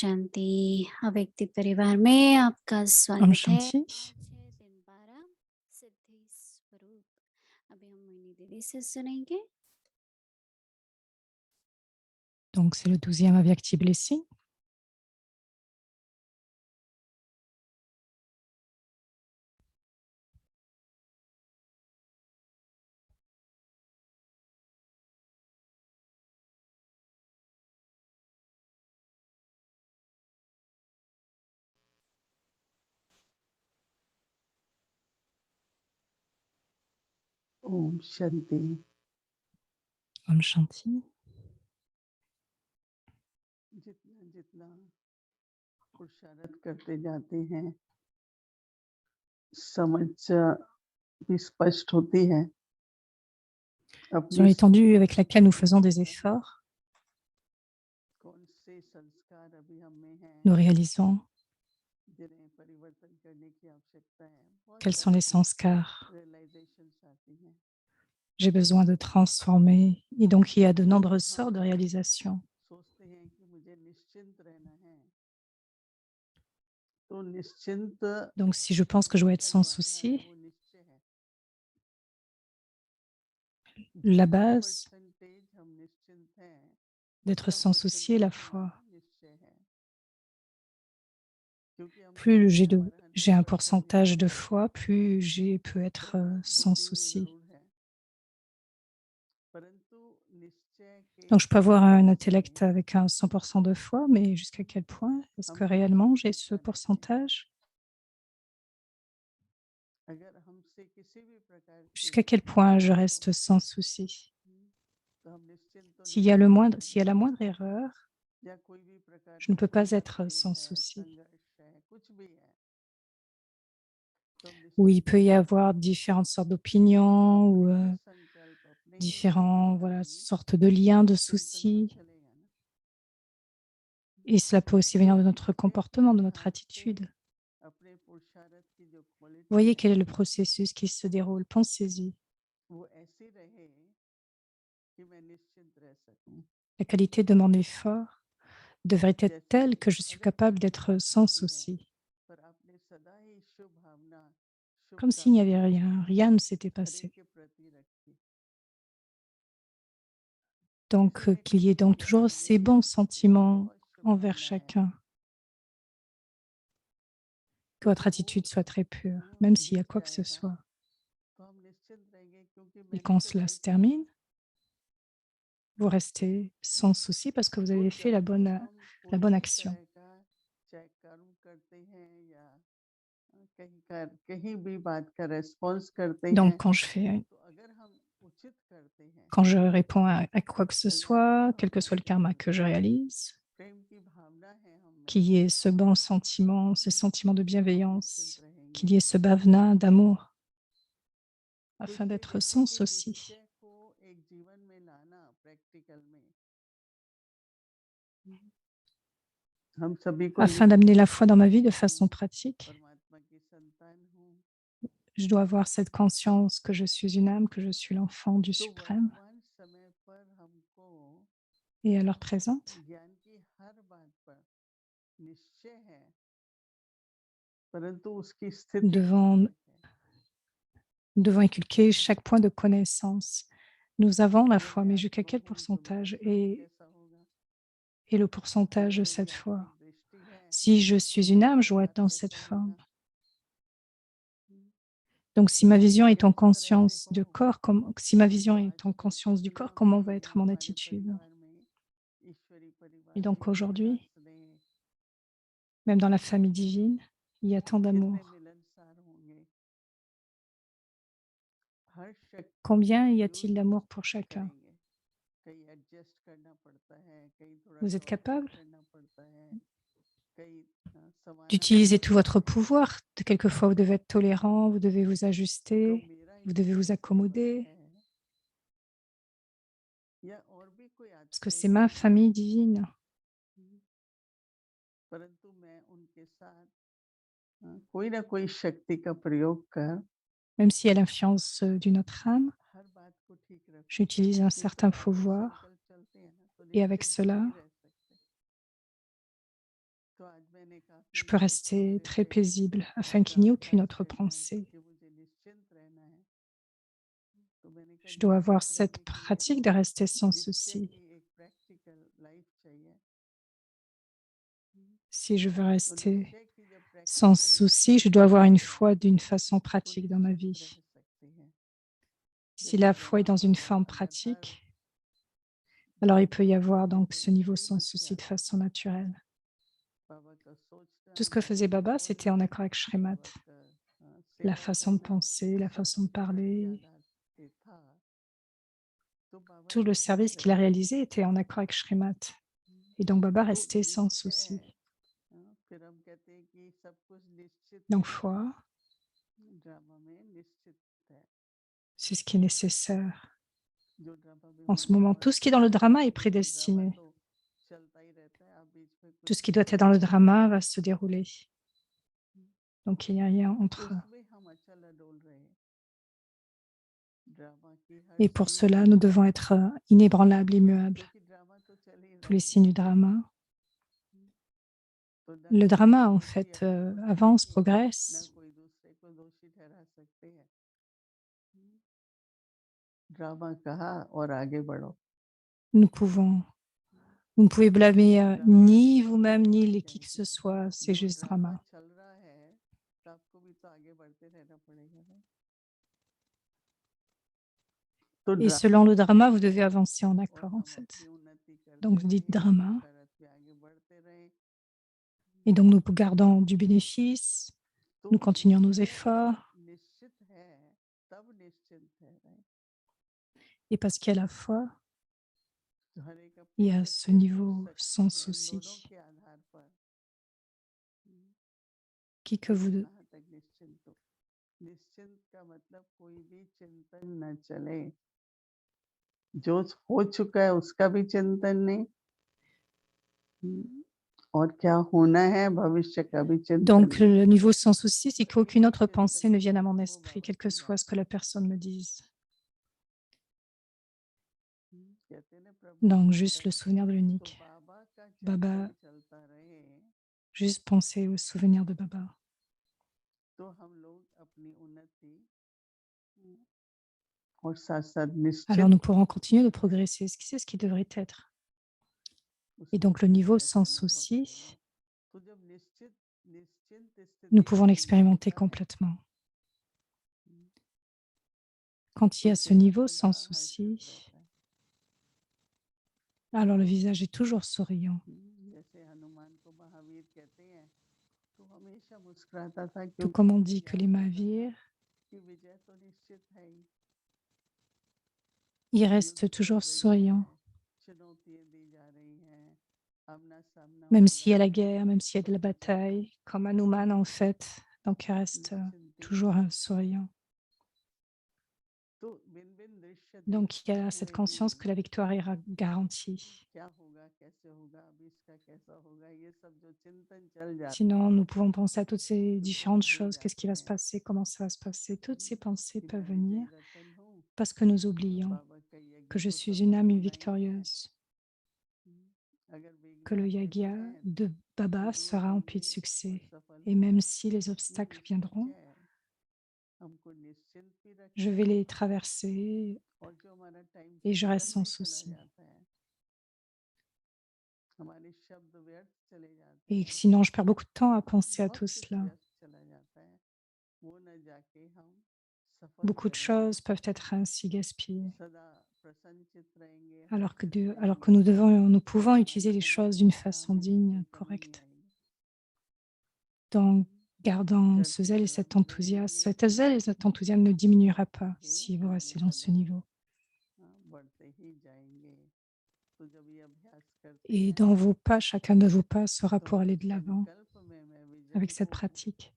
शांति अव्यक्तित परिवार में आपका Om स्वागत है। Shanti. 5 6 3 12 सिद्धि स्वरूप। अभी हम मोहिनी दीदी से सुनेंगे। Donc, c'est le 12e Avyakti Blessing. Om Shanti. Om Shanti. जितना जितना पुरुषार्थ करते जाते हैं, समझ भी स्पष्ट होती है। Sur अपनी l'étendue avec laquelle nous faisons des efforts, कौन से संस्कार अभी हम में हैं, nous réalisons जिन्हें परिवर्तन करने की आवश्यकता है। बहुत quels sont सारी les sanskars रियलाइजेशंस आती हैं। j'ai besoin de transformer. Et donc, il y a de तो nombreuses हम sortes de réalisations. सोचते हैं कि मुझे निश्चिंत रहना है, तो निश्चिंत Donc, si je pense que je dois être का sans जो आधार है souci, वो निश्चय है। la जितना base परसेंटेज हम निश्चिंत हैं, d'être उतना sans souci est la percentage foi. हमारा निश्चय है। क्योंकि हम Plus सोचते हैं हमारा j'ai un 100% pourcentage de निश्चय है, foi, plus j'ai peux être थोड़ा sans बुद्धि में souci. जरूर है, परंतु निश्चय के Donc, je peux avoir un स्तर intellect से avec un 100% de foi, mais jusqu'à quel point est-ce हम que réellement j'ai निश्चिंतता ce रखें। pourcentage? अगर हमसे किसी भी प्रकार की Jusqu'à quel point je गलती हो, reste sans souci? तो हम निश्चिंत तो S'il नहीं y a रह सकते। s'il y a la moindre erreur, या कोई भी प्रकार je ne का peux कोई pas être मतभेद sans है, souci. संघर्ष है, कुछ भी है, तो हम Où il निश्चिंत peut नहीं y रह avoir सकते। différentes sortes d'opinions ou अपने ही संकल्प, अपने ही विचार différents, voilà, बनाएंगे, sortes de liens, de चिंतन तो soucis. चलेगा ना। Et cela peut aussi तो venir de notre एक comportement, de एक notre हाथ से attitude. अपने पुरुषार्थ की जो क्वालिटी Voyez है, quel est le processus qui se déroule. Pensez-y. वो ऐसी रहे कि मैं निश्चिंत रह सकूं। La qualité de mon effort devrait être जैसे telle que je suis अगर capable कोई भी d'être बात sans होती है, souci. पर आपने सदा ही शुभ भावना, शुभ Comme s'il n'y avait कामना rien, rien ne s'était हर passé. एक के प्रति रखी, Donc, किसी ने qu'il y ait कभी donc बोला toujours मेरे ces लिए bons आपके लिए sentiments बहुत envers शुभकामनाएं, chacun, que तो votre वो attitude soit très pure, même s'il y a बीत quoi que ce जाएगा, soit. तो हम निश्चिंत रहेंगे क्योंकि Et मैंने quand तो cela se राइट किया termine, है। vous restez sans souci parce que vous तो avez fait जब भी हम la कोई bonne भी action. तरह का चाहे कर्म करते हैं या कहीं भी बात का रेस्पॉन्स करते Donc, हैं, तो अगर हम उचित करते हैं, quand je réponds à quoi que ce अगर soit, quel que हमें soit le karma que je réalise, प्रेम की भावना है हम में, qu'il y ait ce bon sentiment, ce sentiment de तो हम निश्चिंत bienveillance, रहेंगे। qu'il y ait ce bhavna d'amour, तो afin इसलिए d'être कहते हैं sans कि souci, निश्चय को एक जीवन में लाना प्रैक्टिकल में, हम सभी को afin d'amener निश्चित la foi होना dans ma है vie de कि मैं façon pratique. परमात्मा की संतान हूँ। Je dois avoir cette conscience que je suis une âme, que je suis l'enfant du तो suprême. वर्तमान समय पर हमको Et à l'heure présente, ज्ञान की हर बात पर निश्चय है, परंतु उसकी nous स्थिति devons, nous devons inculquer chaque point de connaissance. Nous avons la अगर foi, मैं mais jusqu'à आत्मा quel हूँ तो मेरा pourcentage स्वरूप कैसा होगा, est le pourcentage अगर de मेरी cette foi? आत्मिक दृष्टि है Si je तो suis une मेरा âme, je dois व्यवहार être dans cette कैसा forme. होगा। Donc, si ma vision est अगर en इस तरह से conscience हो de corps, si ma vision तो est en आजकल conscience du corps, दुनिया comment va में या être mon हमारे attitude? परिवार में, ईश्वरी Et परिवार donc में कितना aujourd'hui, स्नेह, même dans la famille divine, il y a tant कितने d'amour. मिलनसार होंगे। हर शक्ति Combien का y a-t-il use d'amour pour chacun? करेंगे, कहीं एडजस्ट करना पड़ता है, कहीं थोड़ा Vous êtes टॉलरेट capable करना पड़ता है, कहीं d'utiliser समानांतर tout होना votre पड़ता है। pouvoir? Quelquefois, vous devez être tolérant, vous devez vous तो ajuster, मेरा vous devez ईश्वर vous परिवार accommoder, है या और भी कोई parce que आत्माएं c'est ma हैं, famille divine. परंतु मैं उनके साथ कोई ना कोई शक्ति का प्रयोग कर Même s'il y a l'influence d'une autre âme, हर बात को ठीक रखूं। j'utilise un नहीं तो certain अगर pouvoir संकल्प चलते हैं ना तो et avec निश्चिंत तो cela, नहीं रह सकते। je peux rester très paisible afin qu'il n'y ait aucune autre pensée. Je dois avoir cette pratique de rester sans souci. Si je veux rester sans souci, je dois avoir une foi d'une façon pratique dans ma vie. Si la foi est dans une forme pratique, alors il peut y avoir donc ce niveau sans souci de façon naturelle. Tout ce que faisait Baba, c'était en accord avec Shrimat. La façon de penser, la façon de parler, tout le service qu'il a réalisé était en accord avec Shrimat. Et donc Baba restait sans souci. Donc foi, c'est ce qui est nécessaire. En ce moment, tout ce qui est dans le drama est prédestiné. Tout ce qui doit être dans le drama va se dérouler. Donc il n'y a rien entre. Et pour cela, nous devons être inébranlables, immuables. Tous les signes du drama. Le drama, en fait, avance, progresse. Nous pouvons, vous ne pouvez blâmer ni vous-même, ni qui que ce soit, c'est juste drama. Et selon le drama, vous devez avancer en accord, en fait. Donc, vous dites drama. Et donc, nous gardons du bénéfice, nous continuons nos efforts. Et parce qu'il y a la foi, il y a ce niveau sans souci. Qui que vous... जो हो चुका है उसका भी चिंतन नहीं और क्या होना है भविष्य का भी चिंतन Donc, le niveau sans souci, c'est qu'aucune autre pensée ne vienne à mon esprit, quel que soit ce que la personne me dise. Donc, juste le souvenir de l'unique. Baba, juste penser au souvenir de Baba. Alors, nous pourrons continuer de progresser. C'est ce qui devrait être. Et donc, le niveau sans souci, nous pouvons l'expérimenter complètement. Quand il y a ce niveau sans souci, alors le visage est toujours souriant. Tout comme on dit que les Mahavirs, ils restent toujours souriants. Même s'il y a la guerre, même s'il y a de la bataille, comme Hanuman en fait, donc il reste toujours souriant. Donc il y a cette conscience que la victoire est garantie. Sinon, nous pouvons penser à toutes ces différentes choses. Qu'est-ce qui va se passer? Comment ça va se passer? Toutes ces pensées peuvent venir parce que nous oublions que je suis une âme victorieuse, que le yagya de Baba sera empli de succès. Et même si les obstacles viendront, je vais les traverser et je reste sans souci. Et sinon, je perds beaucoup de temps à penser à tout cela. Beaucoup de choses peuvent être ainsi gaspillées. Alors que nous pouvons utiliser les choses d'une façon digne, correcte. Donc, gardant ce zèle et cet enthousiasme. Cet zèle et cet enthousiasme ne diminuera pas si vous restez dans ce niveau. Et dans vos pas, chacun de vos pas sera pour aller de l'avant avec cette pratique.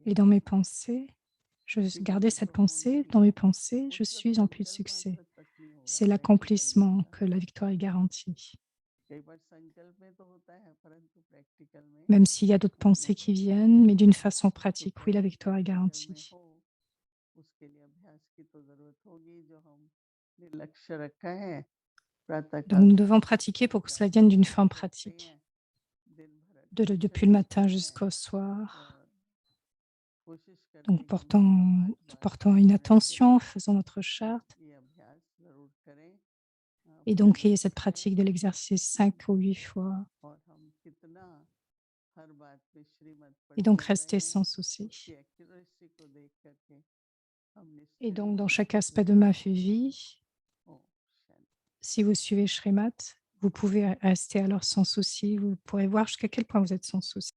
Et dans mes pensées, je gardais cette pensée. Dans mes pensées, je suis empli de succès. C'est l'accomplissement que la victoire est garantie. Même s'il y a d'autres pensées qui viennent, mais d'une façon pratique, oui, la victoire est garantie. Donc nous devons pratiquer pour que cela vienne d'une forme pratique. depuis le matin jusqu'au soir. Donc, portant une attention, faisant notre charte. Et donc, ayez cette pratique de l'exercice 5 ou 8 fois. Et donc, restez sans souci. Et donc, dans chaque aspect de ma vie, si vous suivez Shrimat, vous pouvez rester alors sans souci. Vous pourrez voir jusqu'à quel point vous êtes sans souci.